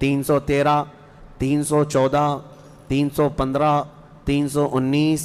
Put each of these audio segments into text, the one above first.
313, 314, 315, 319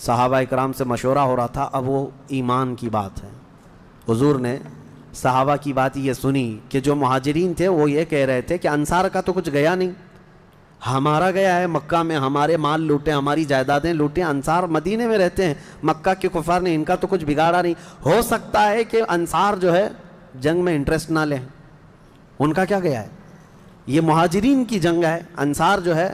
صحابہ اکرام سے مشورہ ہو رہا تھا، اب وہ ایمان کی بات ہے۔ حضور نے صحابہ کی بات یہ سنی کہ جو مہاجرین تھے وہ یہ کہہ رہے تھے کہ انصار کا تو کچھ گیا نہیں، ہمارا گیا ہے مکہ میں، ہمارے مال لوٹے، ہماری جائیدادیں لوٹیں، انصار مدینے میں رہتے ہیں، مکہ کے کفار نے ان کا تو کچھ بگاڑا نہیں، ہو سکتا ہے کہ انصار جو ہے جنگ میں انٹرسٹ نہ لیں، ان کا کیا گیا ہے، یہ مہاجرین کی جنگ ہے، انصار جو ہے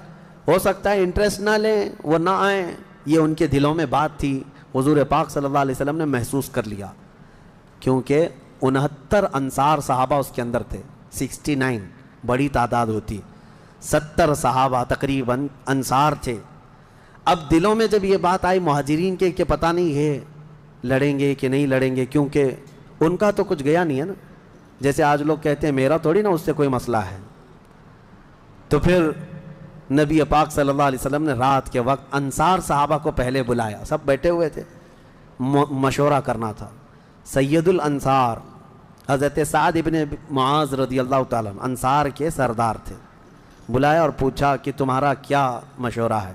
ہو سکتا ہے انٹرسٹ نہ لیں، وہ نہ آئیں، یہ ان کے دلوں میں بات تھی۔ حضور پاک صلی اللہ علیہ وسلم نے محسوس کر لیا، کیونکہ 69 انصار صحابہ اس کے اندر تھے، 69 بڑی تعداد ہوتی، 70 صحابہ تقریباً انصار تھے۔ اب دلوں میں جب یہ بات آئی مہاجرین کے کہ پتہ نہیں یہ لڑیں گے کہ نہیں لڑیں گے، کیونکہ ان کا تو کچھ گیا نہیں ہے نا، جیسے آج لوگ کہتے ہیں میرا تھوڑی نا اس سے کوئی مسئلہ ہے، تو پھر نبی پاک صلی اللہ علیہ وسلم نے رات کے وقت انصار صحابہ کو پہلے بلایا، سب بیٹھے ہوئے تھے، مشورہ کرنا تھا۔ سید الانصار حضرت سعد ابن معاذ رضی اللہ تعالیٰ عنہ انصار کے سردار تھے، بلایا اور پوچھا کہ تمہارا کیا مشورہ ہے،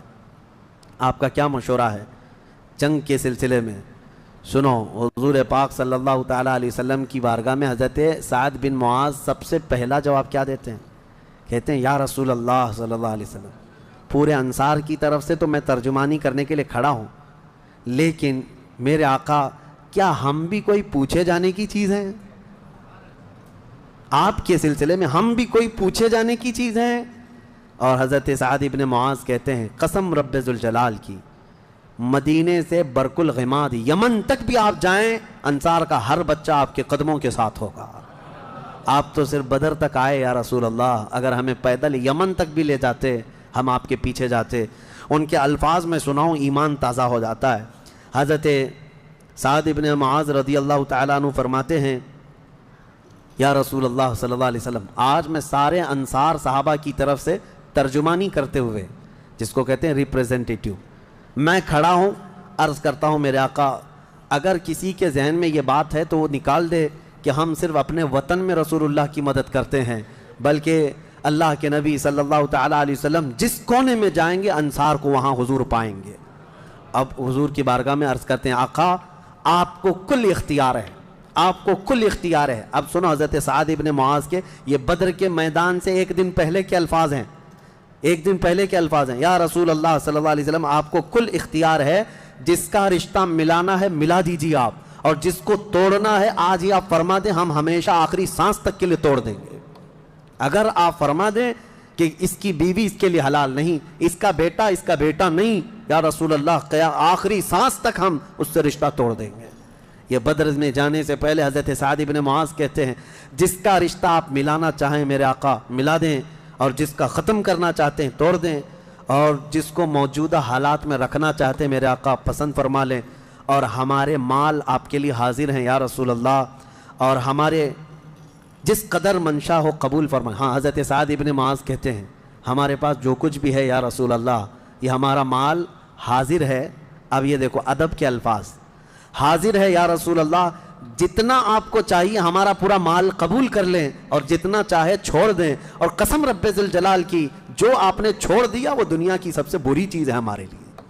آپ کا کیا مشورہ ہے جنگ کے سلسلے میں۔ سنو، حضور پاک صلی اللہ تعالیٰ علیہ وسلم کی بارگاہ میں حضرت سعد بن معاذ سب سے پہلا جواب کیا دیتے ہیں؟ کہتے ہیں یا رسول اللہ صلی اللہ علیہ وسلم، پورے انصار کی طرف سے تو میں ترجمانی کرنے کے لیے کھڑا ہوں، لیکن میرے آقا کیا ہم بھی کوئی پوچھے جانے کی چیز ہیں؟ آپ کے سلسلے میں ہم بھی کوئی پوچھے جانے کی چیز ہیں؟ اور حضرت سعد ابن معاذ کہتے ہیں قسم رب ذوالجلال کی، مدینے سے برق الغماد یمن تک بھی آپ جائیں، انصار کا ہر بچہ آپ کے قدموں کے ساتھ ہوگا۔ آپ تو صرف بدر تک آئے یا رسول اللہ، اگر ہمیں پیدل یمن تک بھی لے جاتے ہم آپ کے پیچھے جاتے۔ ان کے الفاظ میں سناؤں، ایمان تازہ ہو جاتا ہے۔ حضرت سعد ابن معاذ رضی اللہ تعالیٰ عنہ فرماتے ہیں یا رسول اللہ صلی اللہ علیہ وسلم، آج میں سارے انصار صحابہ کی طرف سے ترجمانی کرتے ہوئے، جس کو کہتے ہیں ریپریزنٹیٹیو، میں کھڑا ہوں، عرض کرتا ہوں میرے آقا اگر کسی کے ذہن میں یہ بات ہے تو وہ نکال دے کہ ہم صرف اپنے وطن میں رسول اللہ کی مدد کرتے ہیں، بلکہ اللہ کے نبی صلی اللہ تعالیٰ علیہ وسلم جس کونے میں جائیں گے انصار کو وہاں حضور پائیں گے۔ اب حضور کی بارگاہ میں عرض کرتے ہیں آقا آپ کو کل اختیار ہے، آپ کو کل اختیار ہے۔ اب سنو حضرت سعد ابن معاذ کے یہ بدر کے میدان سے ایک دن پہلے کے الفاظ ہیں، ایک دن پہلے کے الفاظ ہیں، یا رسول اللہ صلی اللہ علیہ وسلم آپ کو کل اختیار ہے، جس کا رشتہ ملانا ہے ملا دیجیے آپ، اور جس کو توڑنا ہے آج ہی آپ فرما دیں، ہم ہمیشہ آخری سانس تک کے لیے توڑ دیں گے۔ اگر آپ فرما دیں کہ اس کی بیوی اس کے لیے حلال نہیں، اس کا بیٹا نہیں، یا رسول اللہ آخری سانس تک ہم اس سے رشتہ توڑ دیں گے۔ یہ بدر میں جانے سے پہلے حضرت سعد ابن معاذ کہتے ہیں جس کا رشتہ آپ ملانا چاہیں میرے آقا ملا دیں، اور جس کا ختم کرنا چاہتے ہیں توڑ دیں، اور جس کو موجودہ حالات میں رکھنا چاہتے ہیں میرے آقا پسند فرما لیں، اور ہمارے مال آپ کے لیے حاضر ہیں یا رسول اللہ، اور ہمارے جس قدر منشا ہو قبول فرمائیں۔ ہاں حضرت سعد ابن معاذ کہتے ہیں ہمارے پاس جو کچھ بھی ہے یا رسول اللہ یہ ہمارا مال حاضر ہے۔ اب یہ دیکھو ادب کے الفاظ، حاضر ہے یا رسول اللہ، جتنا آپ کو چاہیے ہمارا پورا مال قبول کر لیں اور جتنا چاہے چھوڑ دیں، اور قسم رب ذوالجلال کی جو آپ نے چھوڑ دیا وہ دنیا کی سب سے بری چیز ہے ہمارے لیے،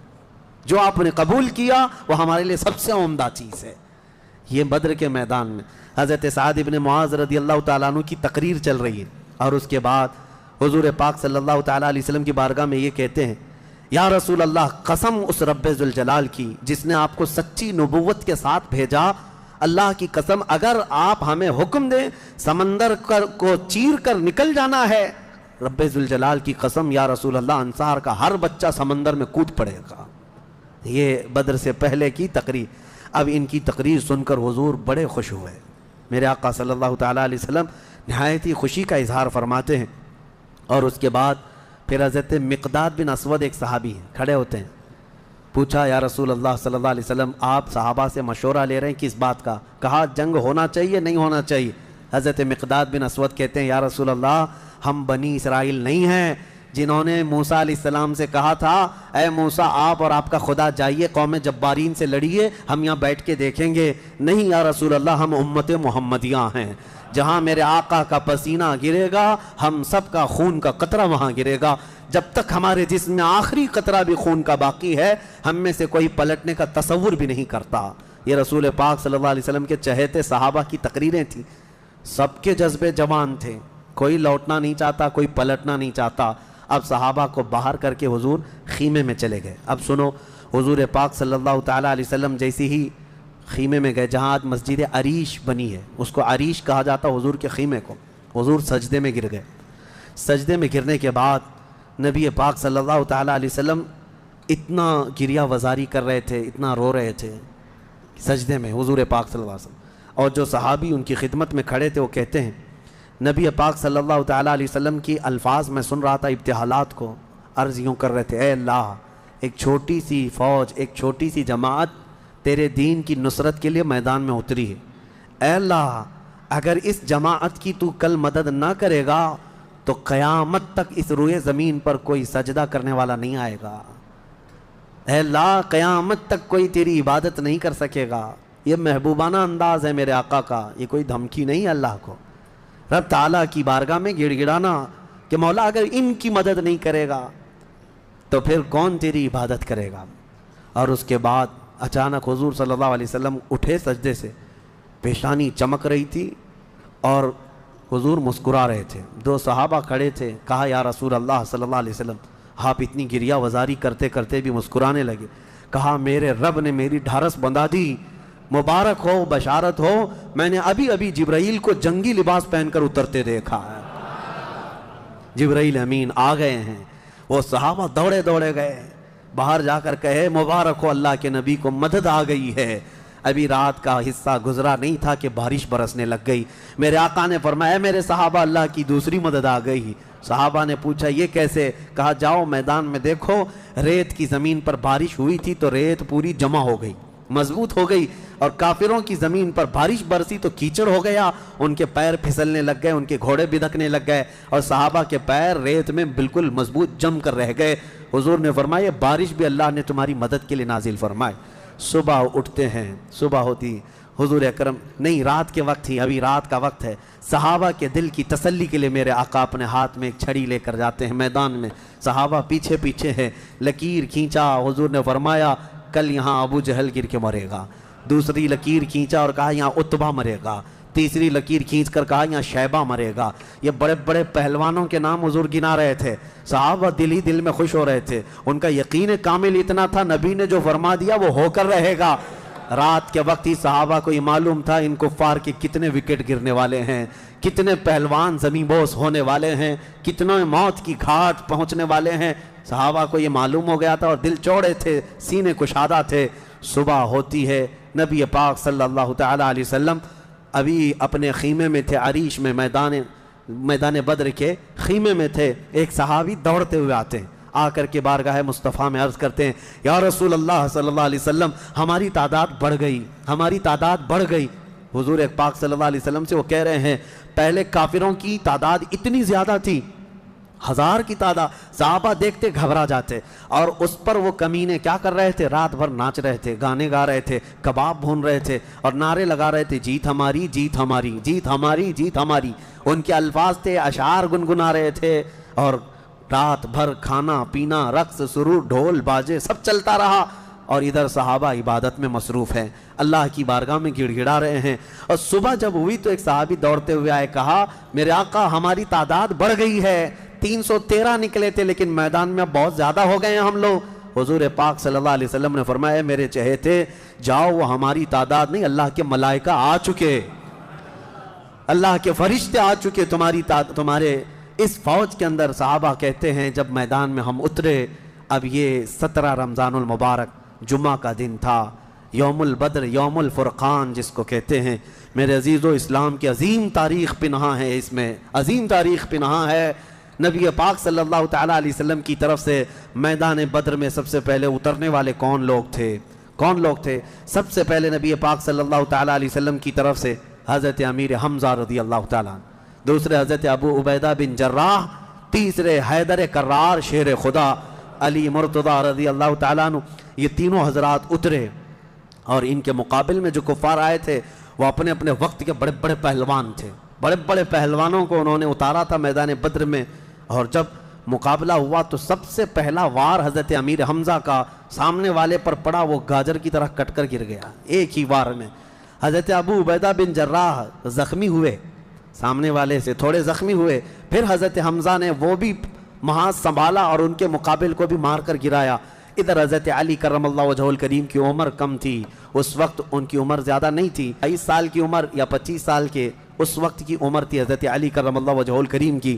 جو آپ نے قبول کیا وہ ہمارے لیے سب سے عمدہ چیز ہے۔ یہ بدر کے میدان میں حضرت سعد ابن معاذ رضی اللہ تعالیٰ عنہ کی تقریر چل رہی ہے، اور اس کے بعد حضور پاک صلی اللہ تعالیٰ علیہ وسلم کی بارگاہ میں یہ کہتے ہیں یا رسول اللہ قسم اس رب ذوالجلال کی جس نے آپ کو سچی نبوت کے ساتھ بھیجا، اللہ کی قسم اگر آپ ہمیں حکم دیں سمندر کو چیر کر نکل جانا ہے، رب ذوالجلال کی قسم یا رسول اللہ انصار کا ہر بچہ سمندر میں کود پڑے گا۔ یہ بدر سے پہلے کی تقریر۔ اب ان کی تقریر سن کر حضور بڑے خوش ہوئے، میرے آقا صلی اللہ تعالیٰ علیہ وسلم نہایت ہی خوشی کا اظہار فرماتے ہیں، اور اس کے بعد پھر حضرت مقداد بن اسود ایک صحابی ہیں کھڑے ہوتے ہیں، پوچھا یا رسول اللہ صلی اللہ علیہ وسلم آپ صحابہ سے مشورہ لے رہے ہیں کس بات کا؟ کہا جنگ ہونا چاہیے نہیں ہونا چاہیے؟ حضرت مقداد بن اسود کہتے ہیں یا رسول اللہ ہم بنی اسرائیل نہیں ہیں جنہوں نے موسیٰ علیہ السلام سے کہا تھا اے موسیٰ آپ اور آپ کا خدا جائیے قوم جبارین سے لڑیے، ہم یہاں بیٹھ کے دیکھیں گے۔ نہیں یا رسول اللہ ہم امت محمدیہ ہیں، جہاں میرے آقا کا پسینہ گرے گا ہم سب کا خون کا قطرہ وہاں گرے گا، جب تک ہمارے جسم میں آخری قطرہ بھی خون کا باقی ہے ہم میں سے کوئی پلٹنے کا تصور بھی نہیں کرتا۔ یہ رسول پاک صلی اللہ علیہ وسلم کے چہیتے صحابہ کی تقریریں تھیں، سب کے جذبے جوان تھے، کوئی لوٹنا نہیں چاہتا، کوئی پلٹنا نہیں چاہتا۔ اب صحابہ کو باہر کر کے حضور خیمے میں چلے گئے۔ اب سنو، حضور پاک صلی اللہ تعالیٰ علیہ وسلم جیسی ہی خیمے میں گئے جہاں آج مسجد عریش بنی ہے، اس کو عریش کہا جاتا حضور کے خیمے کو۔ حضور سجدے میں گر گئے۔ سجدے میں گرنے کے بعد نبی پاک صلی اللہ تعالیٰ علیہ وسلم اتنا گریہ وزاری کر رہے تھے، اتنا رو رہے تھے سجدے میں حضور پاک صلی اللہ علیہ وسلم۔ اور جو صحابی ان کی خدمت میں کھڑے تھے وہ کہتے ہیں نبی پاک صلی اللہ تعالیٰ علیہ وسلم کی الفاظ میں سن رہا تھا ابتحالات کو، عرض یوں کر رہے تھے، اے اللہ، ایک چھوٹی سی فوج، ایک چھوٹی سی جماعت تیرے دین کی نصرت کے لیے میدان میں اتری ہے۔ اے اللہ، اگر اس جماعت کی تو کل مدد نہ کرے گا تو قیامت تک اس روئے زمین پر کوئی سجدہ کرنے والا نہیں آئے گا۔ اے اللہ، قیامت تک کوئی تیری عبادت نہیں کر سکے گا۔ یہ محبوبانہ انداز ہے میرے آقا کا، یہ کوئی دھمکی نہیں اللہ کو۔ رب تعالیٰ کی بارگاہ میں گڑ گڑانا کہ مولا اگر ان کی مدد نہیں کرے گا تو پھر کون تیری عبادت کرے گا۔ اور اس کے بعد اچانک حضور صلی اللہ علیہ وسلم اٹھے سجدے سے، پیشانی چمک رہی تھی اور حضور مسکرا رہے تھے۔ دو صحابہ کھڑے تھے، کہا یا رسول اللہ صلی اللہ علیہ وسلم، آپ اتنی گریہ وزاری کرتے کرتے بھی مسکرانے لگے۔ کہا میرے رب نے میری ڈھارس بندھا دی، مبارک ہو، بشارت ہو، میں نے ابھی ابھی جبرائیل کو جنگی لباس پہن کر اترتے دیکھا ہے۔ جبرائیل امین آ گئے ہیں۔ وہ صحابہ دوڑے دوڑے گئے، باہر جا کر کہے مبارک ہو، اللہ کے نبی کو مدد آ گئی ہے۔ ابھی رات کا حصہ گزرا نہیں تھا کہ بارش برسنے لگ گئی۔ میرے آقا نے فرمایا میرے صحابہ، اللہ کی دوسری مدد آ گئی۔ صحابہ نے پوچھا یہ کیسے؟ کہا جاؤ میدان میں دیکھو، ریت کی زمین پر بارش ہوئی تھی تو ریت پوری جمع ہو گئی، مضبوط ہو گئی، اور کافروں کی زمین پر بارش برسی تو کیچڑ ہو گیا، ان کے پیر پھسلنے لگ گئے، ان کے گھوڑے بدکنے لگ گئے، اور صحابہ کے پیر ریت میں بالکل مضبوط جم کر رہ گئے۔ حضور نے فرمایا بارش بھی اللہ نے تمہاری مدد کے لیے نازل فرمائے۔ صبح اٹھتے ہیں، صبح ہوتی، حضور اکرم نہیں، رات کے وقت ہی، ابھی رات کا وقت ہے، صحابہ کے دل کی تسلی کے لیے میرے آقا اپنے ہاتھ میں ایک چھڑی لے کر جاتے ہیں میدان میں، صحابہ پیچھے پیچھے ہیں، لکیر کھینچا، حضور نے فرمایا کل یہاں ابو جہل گر کے مرے گا۔ دوسری لکیر کھینچا اور کہا یہاں عتبہ مرے گا۔ تیسری لکیر کھینچ کر کہا یہاں شیبہ مرے گا۔ یہ بڑے بڑے پہلوانوں کے نام حضور گنا رہے تھے۔ صحابہ دل ہی دل میں خوش ہو رہے تھے، ان کا یقین کامل اتنا تھا نبی نے جو فرما دیا وہ ہو کر رہے گا۔ رات کے وقت ہی صحابہ کو یہ معلوم تھا ان کفار کے کتنے وکٹ گرنے والے ہیں، کتنے پہلوان زمین بوس ہونے والے ہیں، کتنے موت کی گھاٹ پہنچنے والے ہیں۔ صحابہ کو یہ معلوم ہو گیا تھا اور دل چوڑے تھے، سینے کشادہ تھے۔ صبح ہوتی ہے، نبی پاک صلی اللہ تعالیٰ علیہ وسلم ابھی اپنے خیمے میں تھے، عریش میں، میدان بدر کے خیمے میں تھے۔ ایک صحابی دوڑتے ہوئے آتے ہیں، آ کر کے بارگاہ مصطفیٰ میں عرض کرتے ہیں یا رسول اللہ صلی اللہ علیہ وسلم، ہماری تعداد بڑھ گئی، ہماری تعداد بڑھ گئی۔ حضور پاک صلی اللہ علیہ وسلم سے وہ کہہ رہے ہیں پہلے کافروں کی تعداد اتنی زیادہ تھی، 1000 کی تعداد، صحابہ دیکھتے گھبرا جاتے، اور اس پر وہ کمینے کیا کر رہے تھے؟ رات بھر ناچ رہے تھے، گانے گا رہے تھے، کباب بھون رہے تھے، اور نعرے لگا رہے تھے جیت ہماری، جیت ہماری، جیت ہماری، جیت ہماری۔ ان کے الفاظ تھے، اشعار گنگنا رہے تھے، اور رات بھر کھانا پینا، رقص سرور، ڈھول باجے سب چلتا رہا، اور ادھر صحابہ عبادت میں مصروف ہیں، اللہ کی بارگاہ میں گڑ گڑا رہے ہیں۔ اور صبح جب ہوئی تو ایک صحابی دوڑتے ہوئے آئے، کہا میرے آقا ہماری تعداد بڑھ گئی ہے، 313 نکلے تھے لیکن میدان میں بہت زیادہ ہو گئے ہیں ہم لوگ۔ حضور پاک صلی اللہ علیہ وسلم نے فرمایا میرے چہیتے، جاؤ وہ ہماری تعداد نہیں، اللہ کے ملائکہ آ چکے، اللہ کے فرشتے آ چکے تمہارے اس فوج کے اندر۔ صحابہ کہتے ہیں جب میدان میں ہم اترے، اب یہ 17 رمضان المبارک جمعہ کا دن تھا، یوم البدر، یوم الفرقان جس کو کہتے ہیں۔ میرے عزیزو، اسلام کی عظیم تاریخ پنہاں ہے، اس میں عظیم تاریخ پنہاں ہے۔ نبی پاک صلی اللہ تعالیٰ علیہ وسلم کی طرف سے میدان بدر میں سب سے پہلے اترنے والے کون لوگ تھے؟ سب سے پہلے نبی پاک صلی اللہ تعالیٰ علیہ وسلم کی طرف سے حضرت امیر حمزہ رضی اللہ تعالیٰ، دوسرے حضرت ابو عبیدہ بن جراح، تیسرے حیدر کرار شیر خدا علی مرتضی رضی اللہ تعالیٰ عنہ۔ یہ تینوں حضرات اترے، اور ان کے مقابل میں جو کفار آئے تھے وہ اپنے اپنے وقت کے بڑے بڑے پہلوان تھے، بڑے بڑے پہلوانوں کو انہوں نے اتارا تھا میدان بدر میں۔ اور جب مقابلہ ہوا تو سب سے پہلا وار حضرت امیر حمزہ کا سامنے والے پر پڑا، وہ گاجر کی طرح کٹ کر گر گیا ایک ہی وار میں۔ حضرت ابو عبیدہ بن جراح زخمی ہوئے، سامنے والے سے تھوڑے زخمی ہوئے، پھر حضرت حمزہ نے وہ بھی محاذ سنبھالا اور ان کے مقابل کو بھی مار کر گرایا۔ ادھر حضرت علی کرم اللہ وجہہ الکریم کی عمر کم تھی، اس وقت ان کی عمر زیادہ نہیں تھی، 22 سال کی عمر یا 25 سال کے اس وقت کی عمر تھی حضرت علی کرم اللہ وجہہ الکریم کی۔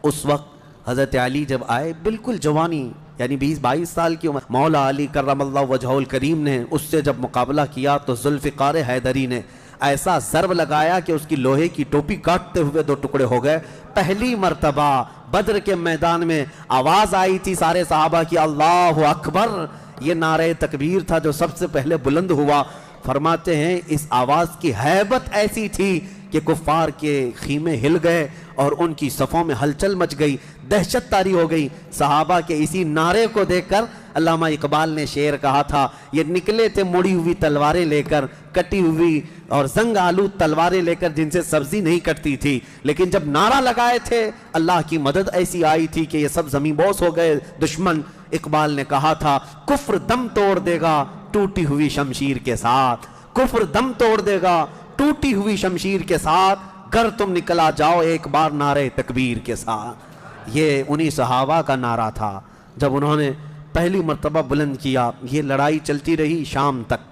اس وقت حضرت علی جب آئے بالکل جوانی، یعنی 20-22 سال کی عمر، مولا علی کرم اللہ وجہہ الکریم نے اس سے جب مقابلہ کیا تو ذوالفقار حیدری نے ایسا ضرب لگایا کہ اس کی لوہے کی ٹوپی کاٹتے ہوئے 2 ٹکڑے ہو گئے۔ پہلی مرتبہ بدر کے میدان میں آواز آئی تھی سارے صحابہ کی اللہ اکبر، یہ نعرہ تکبیر تھا جو سب سے پہلے بلند ہوا۔ فرماتے ہیں اس آواز کی ہیبت ایسی تھی کہ کفار کے خیمے ہل گئے اور ان کی صفوں میں ہلچل مچ گئی، دہشت طاری ہو گئی۔ صحابہ کے اسی نعرے کو دیکھ کر علامہ اقبال نے شعر کہا تھا، یہ نکلے تھے مڑی ہوئی تلواریں لے کر، کٹی ہوئی اور زنگ آلود تلواریں لے کر جن سے سبزی نہیں کٹتی تھی، لیکن جب نعرہ لگائے تھے اللہ کی مدد ایسی آئی تھی کہ یہ سب زمین بوس ہو گئے دشمن۔ اقبال نے کہا تھا کفر دم توڑ دے گا ٹوٹی ہوئی شمشیر کے ساتھ، کفر دم توڑ دے گا ٹوٹی ہوئی شمشیر کے ساتھ، گر تم نکلا جاؤ ایک بار نعرے تکبیر کے ساتھ۔ یہ انہی صحابہ کا نعرہ تھا جب انہوں نے پہلی مرتبہ بلند کیا۔ یہ لڑائی چلتی رہی شام تک،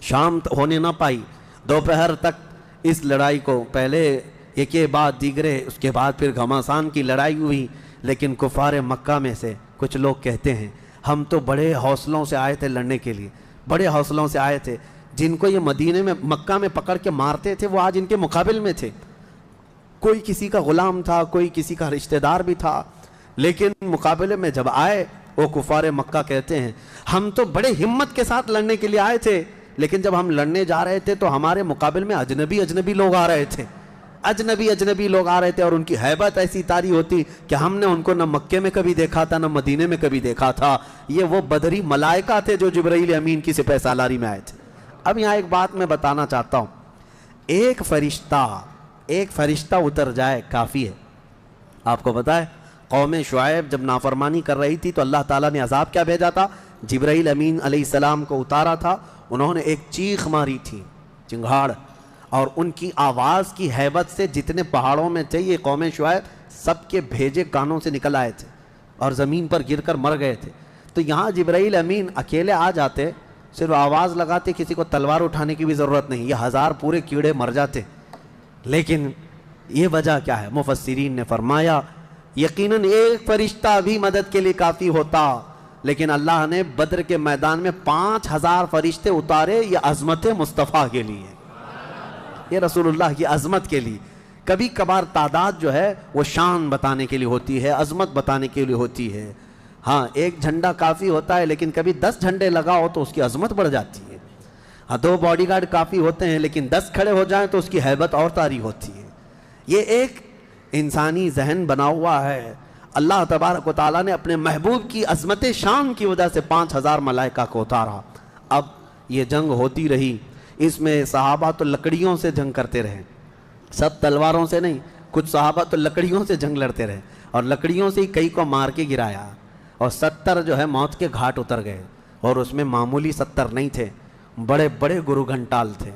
شام ہونے نہ پائی، دوپہر تک اس لڑائی کو پہلے ایک کے بعد دیگرے، اس کے بعد پھر گھماسان کی لڑائی ہوئی۔ لیکن کفار مکہ میں سے کچھ لوگ کہتے ہیں ہم تو بڑے حوصلوں سے آئے تھے لڑنے کے لیے، بڑے حوصلوں سے آئے تھے، جن کو یہ مدینے میں مکہ میں پکڑ کے مارتے تھے وہ آج ان کے مقابل میں تھے، کوئی کسی کا غلام تھا، کوئی کسی کا رشتہ دار بھی تھا، لیکن مقابلے میں جب آئے وہ کفار مکہ کہتے ہیں ہم تو بڑے ہمت کے ساتھ لڑنے کے لیے آئے تھے، لیکن جب ہم لڑنے جا رہے تھے تو ہمارے مقابل میں اجنبی لوگ آ رہے تھے، اجنبی لوگ آ رہے تھے، اور ان کی ہیبت ایسی طاری ہوتی کہ ہم نے ان کو نہ مکے میں کبھی دیکھا تھا نہ مدینے میں کبھی دیکھا تھا۔ یہ وہ بدری ملائکہ تھے جو جبرائیل امین کی سپہ سالاری میں آئے تھے۔ اب یہاں ایک بات میں بتانا چاہتا ہوں، ایک فرشتہ اتر جائے کافی ہے۔ آپ کو پتا ہے قوم شعیب جب نافرمانی کر رہی تھی تو اللہ تعالیٰ نے عذاب کیا بھیجا تھا؟ جبرائیل امین علیہ السلام کو اتارا تھا، انہوں نے ایک چیخ ماری تھی، چنگھاڑ، اور ان کی آواز کی ہیبت سے جتنے پہاڑوں میں تھے یہ قوم شعیب سب کے بھیجے کانوں سے نکل آئے تھے اور زمین پر گر کر مر گئے تھے۔ تو یہاں جبرائیل امین اکیلے آ جاتے، صرف آواز لگاتے، کسی کو تلوار اٹھانے کی بھی ضرورت نہیں، یہ 1000 پورے کیڑے مر جاتے۔ لیکن یہ وجہ کیا ہے؟ مفسرین نے فرمایا یقیناً ایک فرشتہ بھی مدد کے لیے کافی ہوتا، لیکن اللہ نے بدر کے میدان میں 5000 فرشتے اتارے، یہ عظمت مصطفیٰ کے لیے، یہ رسول اللہ کی عظمت کے لیے۔ کبھی کبھار تعداد جو ہے وہ شان بتانے کے لیے ہوتی ہے، عظمت بتانے کے لیے ہوتی ہے۔ ہاں ایک جھنڈا کافی ہوتا ہے، لیکن کبھی 10 جھنڈے لگاؤ تو اس کی عظمت بڑھ جاتی ہے۔ ہاں 2 باڈی گارڈ کافی ہوتے ہیں، لیکن 10 کھڑے ہو جائیں تو اس کی ہیبت اور طاری ہوتی ہے۔ یہ ایک انسانی ذہن بنا ہوا ہے۔ اللہ تبارک و تعالیٰ نے اپنے محبوب کی عظمت شان کی وجہ سے 5000 ملائکہ کو اتارا۔ اب یہ جنگ ہوتی رہی، اس میں صحابہ تو لکڑیوں سے جنگ کرتے رہے، سب تلواروں سے نہیں، کچھ صحابہ تو لکڑیوں سے جنگ لڑتے رہے، اور لکڑیوں سے ہی کئی کو مار کے گرایا، اور 70 جو ہے موت کے گھاٹ اتر گئے، اور اس میں معمولی 70 نہیں تھے، بڑے بڑے گرو گھنٹال تھے،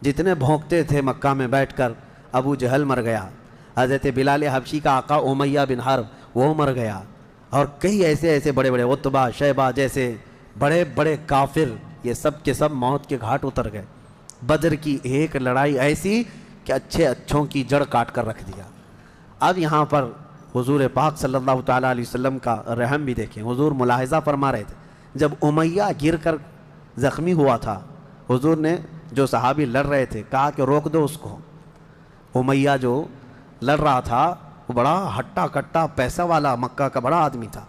جتنے بھونکتے تھے مکہ میں بیٹھ کر۔ ابو جہل مر گیا، حضرت بلال حبشی کا آقا امیہ بن حرب وہ مر گیا، اور کئی ایسے بڑے بڑے عتبہ شیبہ جیسے بڑے بڑے کافر، یہ سب کے سب موت کے گھاٹ اتر گئے۔ بدر کی ایک لڑائی ایسی کہ اچھوں کی جڑ کاٹ کر رکھ دیا۔ اب یہاں پر حضور پاک صلی اللہ تعالیٰ علیہ وسلم کا رحم بھی دیکھیں، حضور ملاحظہ فرما رہے تھے، جب امیہ گر کر زخمی ہوا تھا، حضور نے جو صحابی لڑ رہے تھے کہا کہ روک دو اس کو۔ امیہ جو لڑ رہا تھا وہ بڑا ہٹا کٹا پیسہ والا مکہ کا بڑا آدمی تھا،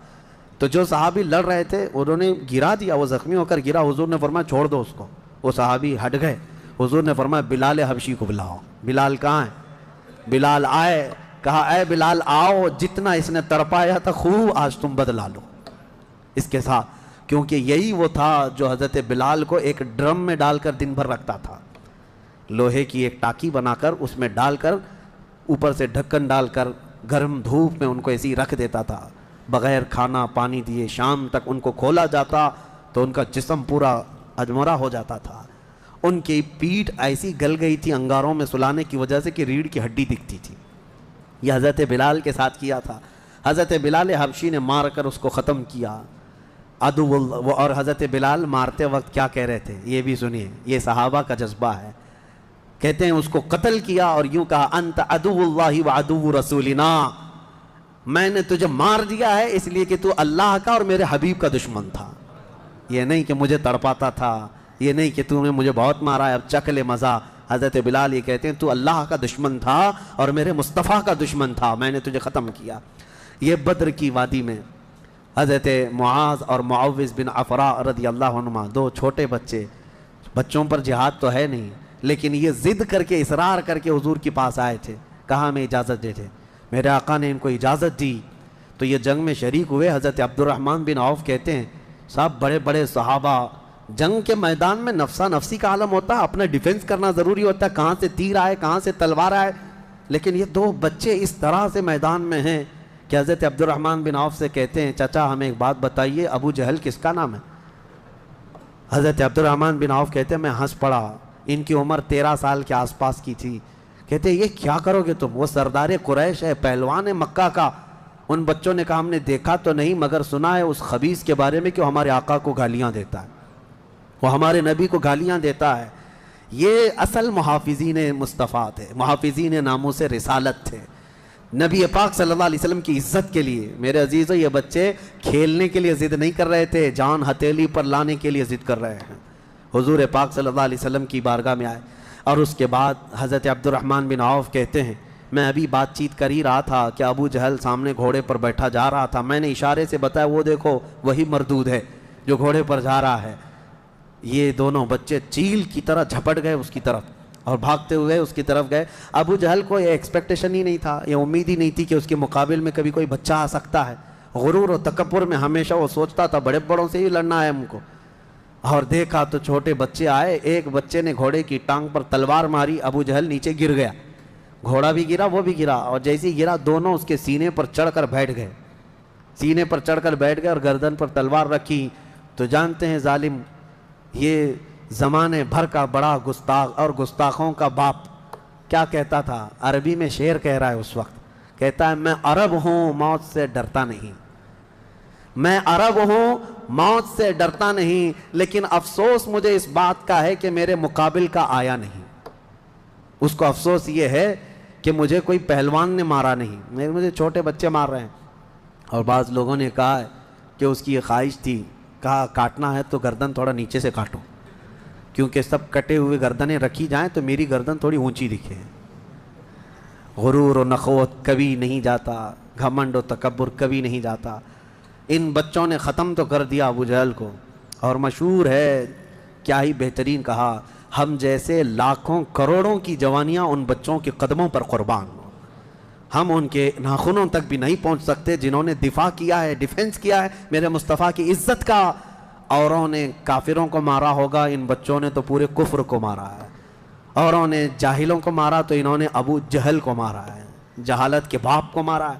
تو جو صحابی لڑ رہے تھے انہوں نے گرا دیا، وہ زخمی ہو کر گرا، حضور نے فرمایا چھوڑ دو اس کو، وہ صحابی ہٹ گئے۔ حضور نے فرمایا بلال حبشی کو بلاؤ۔ بلال کہاں ہے؟ بلال آئے، کہا اے بلال آؤ، جتنا اس نے تڑپایا تھا خوب آج تم بدلا لو اس کے ساتھ، کیونکہ یہی وہ تھا جو حضرت بلال کو ایک ڈرم میں ڈال کر دن بھر رکھتا تھا، لوہے کی ایک ٹاکی بنا کر اس میں ڈال کر اوپر سے ڈھکن ڈال کر گرم دھوپ میں ان کو ایسی رکھ دیتا تھا، بغیر کھانا پانی دیے شام تک ان کو کھولا جاتا تو ان کا جسم پورا اجمرا ہو جاتا تھا. ان کی پیٹھ ایسی گل گئی تھی انگاروں میں سلانے کی وجہ سے کہ ریڑھ کی ہڈی دکھتی تھی. یہ حضرت بلال کے ساتھ کیا تھا. حضرت بلال حبشی نے مار کر اس کو ختم کیا. عدو اللہ. اور حضرت بلال مارتے وقت کیا کہہ رہے تھے یہ بھی سنیے، یہ صحابہ کا جذبہ ہے. کہتے ہیں اس کو قتل کیا اور یوں کہا انت عدو اللہ و عدو رسولنا، میں نے تجھے مار دیا ہے اس لیے کہ تو اللہ کا اور میرے حبیب کا دشمن تھا. یہ نہیں کہ مجھے تڑپاتا تھا، یہ نہیں کہ تو نے مجھے بہت مارا ہے اب چکھ لے مزہ. حضرت بلال یہ کہتے ہیں تو اللہ کا دشمن تھا اور میرے مصطفیٰ کا دشمن تھا، میں نے تجھے ختم کیا. یہ بدر کی وادی میں حضرت معاذ اور معوذ بن عفراء رضی اللہ عنہما، دو چھوٹے بچے، بچوں پر جہاد تو ہے نہیں لیکن یہ ضد کر کے اصرار کر کے حضور کے پاس آئے تھے. کہا ہمیں اجازت دے دے. میرے آقا نے ان کو اجازت دی تو یہ جنگ میں شریک ہوئے. حضرت عبد الرحمن بن عوف کہتے ہیں صاحب بڑے بڑے صحابہ، جنگ کے میدان میں نفسا نفسی کا عالم ہوتا ہے، اپنا ڈیفنس کرنا ضروری ہوتا ہے، کہاں سے تیر آئے کہاں سے تلوار آئے. لیکن یہ دو بچے اس طرح سے میدان میں ہیں کہ حضرت عبد الرحمن بن عوف سے کہتے ہیں چچا ہمیں ایک بات بتائیے، ابو جہل کس کا نام ہے؟ حضرت عبد الرحمن بن عوف کہتے ہیں میں ہنس پڑا. ان کی عمر 13 سال کے آس پاس کی تھی. کہتے ہیں یہ کیا کرو گے تم؟ وہ سردار قریش ہے، پہلوان ہے مکہ کا. ان بچوں نے کہا ہم نے دیکھا تو نہیں مگر سنا ہے اس خبیث کے بارے میں کہ وہ ہمارے آقا کو گالیاں دیتا ہے، وہ ہمارے نبی کو گالیاں دیتا ہے. یہ اصل محافظین مصطفیٰ تھے، محافظین ناموس رسالت تھے. نبی پاک صلی اللہ علیہ وسلم کی عزت کے لیے. میرے عزیزو یہ بچے کھیلنے کے لیے ضد نہیں کر رہے تھے، جان ہتھیلی پر لانے کے لیے ضد کر رہے ہیں. حضور پاک صلی اللہ علیہ وسلم کی بارگاہ میں آئے اور اس کے بعد حضرت عبد الرحمن بن عوف کہتے ہیں میں ابھی بات چیت کر ہی رہا تھا کہ ابو جہل سامنے گھوڑے پر بیٹھا جا رہا تھا. میں نے اشارے سے بتایا وہ دیکھو وہی مردود ہے جو گھوڑے پر جا رہا ہے. یہ دونوں بچے چیل کی طرح جھپٹ گئے اس کی طرف اور بھاگتے ہوئے اس کی طرف گئے. ابو جہل کو یہ ایکسپیکٹیشن ہی نہیں تھا، یہ امید ہی نہیں تھی کہ اس کے مقابل میں کبھی کوئی بچہ آ سکتا ہے. غرور و تکبر میں ہمیشہ وہ سوچتا تھا بڑے بڑوں سے ہی لڑنا ہے ہم کو. اور دیکھا تو چھوٹے بچے آئے. ایک بچے نے گھوڑے کی ٹانگ پر تلوار ماری، ابو جہل نیچے گر گیا. گھوڑا بھی گرا وہ بھی گرا اور جیسے ہی گرا دونوں اس کے سینے پر چڑھ کر بیٹھ گئے. سینے پر چڑھ کر بیٹھ گئے اور گردن پر تلوار رکھی. تو جانتے ہیں ظالم یہ زمانے بھر کا بڑا گستاخ اور گستاخوں کا باپ کیا کہتا تھا؟ عربی میں شعر کہہ رہا ہے اس وقت. کہتا ہے میں عرب ہوں موت سے ڈرتا نہیں، میں عرب ہوں موت سے ڈرتا نہیں، لیکن افسوس مجھے اس بات کا ہے کہ میرے مقابل کا آیا نہیں. اس کو افسوس یہ ہے کہ مجھے کوئی پہلوان نے مارا نہیں، مجھے چھوٹے بچے مار رہے ہیں. اور بعض لوگوں نے کہا کہ اس کی یہ خواہش تھی، کہا کاٹنا ہے تو گردن تھوڑا نیچے سے کاٹو کیونکہ سب کٹے ہوئے گردنیں رکھی جائیں تو میری گردن تھوڑی اونچی دکھے. غرور و نخوت کبھی نہیں جاتا، گھمنڈ و تکبر کبھی نہیں جاتا. ان بچوں نے ختم تو کر دیا ابو جہل کو. اور مشہور ہے کیا ہی بہترین کہا، ہم جیسے لاکھوں کروڑوں کی جوانیاں ان بچوں کے قدموں پر قربان ہوں. ہم ان کے ناخنوں تک بھی نہیں پہنچ سکتے جنہوں نے دفاع کیا ہے، ڈیفنس کیا ہے میرے مصطفیٰ کی عزت کا. اوروں نے کافروں کو مارا ہوگا، ان بچوں نے تو پورے کفر کو مارا ہے. اوروں نے جاہلوں کو مارا تو انہوں نے ابو جہل کو مارا ہے، جہالت کے باپ کو مارا ہے.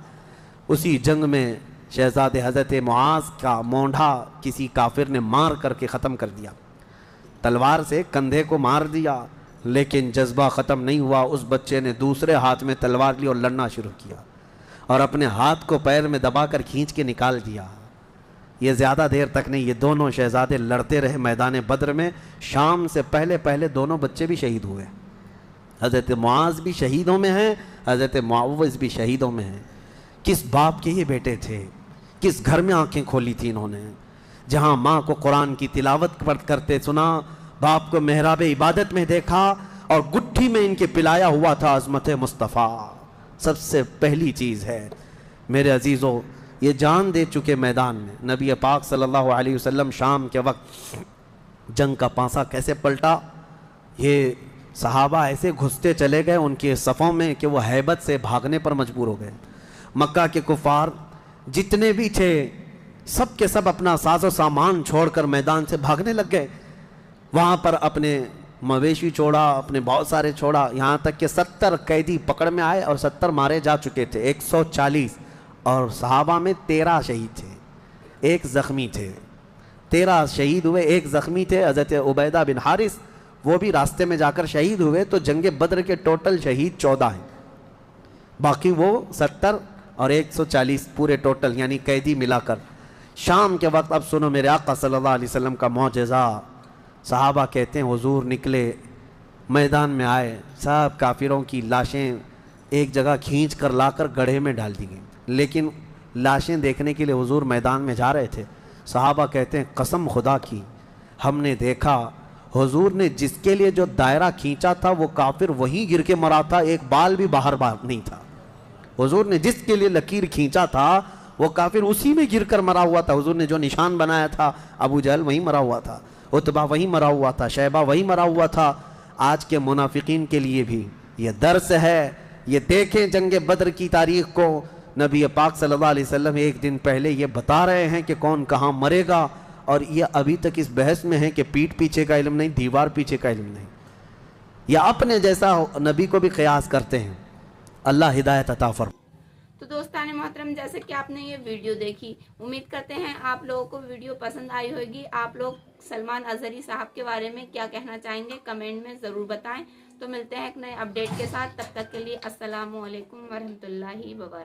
اسی جنگ میں شہزادے حضرت معاذ کا مونڈھا کسی کافر نے مار کر کے ختم کر دیا، تلوار سے کندھے کو مار دیا. لیکن جذبہ ختم نہیں ہوا. اس بچے نے دوسرے ہاتھ میں تلوار لی اور لڑنا شروع کیا اور اپنے ہاتھ کو پیر میں دبا کر کھینچ کے نکال دیا. یہ زیادہ دیر تک نہیں، یہ دونوں شہزادے لڑتے رہے میدان بدر میں. شام سے پہلے پہلے دونوں بچے بھی شہید ہوئے. حضرت معاذ بھی شہیدوں میں ہیں، حضرت معوذ بھی شہیدوں میں ہیں. کس باپ کے یہ بیٹے تھے، کس گھر میں آنکھیں کھولی تھی انہوں نے، جہاں ماں کو قرآن کی تلاوت کرتے سنا، باپ کو محراب عبادت میں دیکھا اور گٹھی میں ان کے پلایا ہوا تھا عظمت مصطفیٰ. سب سے پہلی چیز ہے میرے عزیزو، یہ جان دے چکے میدان میں. نبی پاک صلی اللہ علیہ وسلم شام کے وقت جنگ کا پانسا کیسے پلٹا. یہ صحابہ ایسے گھستے چلے گئے ان کے صفوں میں کہ وہ ہیبت سے بھاگنے پر مجبور ہو گئے. مکہ کے کفار جتنے بھی تھے سب کے سب اپنا ساز و سامان چھوڑ کر میدان سے بھاگنے لگ گئے. وہاں پر اپنے مویشی چھوڑا, اپنے بہت سارے چھوڑا, یہاں تک کہ 70 قیدی پکڑ میں آئے اور 70 مارے جا چکے تھے, 140, اور صحابہ میں 13 شہید تھے, 1 زخمی تھے. 13 شہید ہوئے, 1 زخمی تھے. حضرت عبیدہ بن حارث وہ بھی راستے میں جا کر شہید ہوئے. تو جنگ بدر کے ٹوٹل شہید 14 ہیں, باقی وہ 70 اور 140 پورے ٹوٹل یعنی قیدی ملا کر. شام کے وقت اب سنو میرے آقا صلی اللہ علیہ وسلم کا معجزہ. صحابہ کہتے ہیں حضور نکلے, میدان میں آئے, سب کافروں کی لاشیں ایک جگہ کھینچ کر لا کر گڑھے میں ڈال دی گئیں, لیکن لاشیں دیکھنے کے لیے حضور میدان میں جا رہے تھے. صحابہ کہتے ہیں قسم خدا کی ہم نے دیکھا حضور نے جس کے لیے جو دائرہ کھینچا تھا وہ کافر وہیں گر کے مرا تھا, ایک بال بھی باہر نہیں تھا. حضور نے جس کے لیے لکیر کھینچا تھا وہ کافر اسی میں گر کر مرا ہوا تھا. حضور نے جو نشان بنایا تھا ابو جہل وہیں مرا ہوا تھا, عتبہ وہیں مرا ہوا تھا, شیبہ وہیں مرا ہوا تھا. آج کے منافقین کے لیے بھی یہ درس ہے. یہ دیکھیں جنگ بدر کی تاریخ کو, نبی پاک صلی اللہ علیہ وسلم ایک دن پہلے یہ بتا رہے ہیں کہ کون کہاں مرے گا, اور یہ ابھی تک اس بحث میں ہے کہ پیٹھ پیچھے کا علم نہیں, دیوار پیچھے کا علم نہیں, یا اپنے جیسا نبی کو بھی قیاس کرتے ہیں. اللہ ہدایت عطا فرمائے. تو دوستان محترم, جیسے کہ آپ نے یہ ویڈیو دیکھی, امید کرتے ہیں آپ لوگوں کو ویڈیو پسند آئی ہوگی. آپ لوگ سلمان اظہری صاحب کے بارے میں کیا کہنا چاہیں گے کمنٹ میں ضرور بتائیں. تو ملتے ہیں ایک نئے اپڈیٹ کے ساتھ, تب تک کے لیے السلام علیکم ورحمۃ اللہ وبرکاتہ.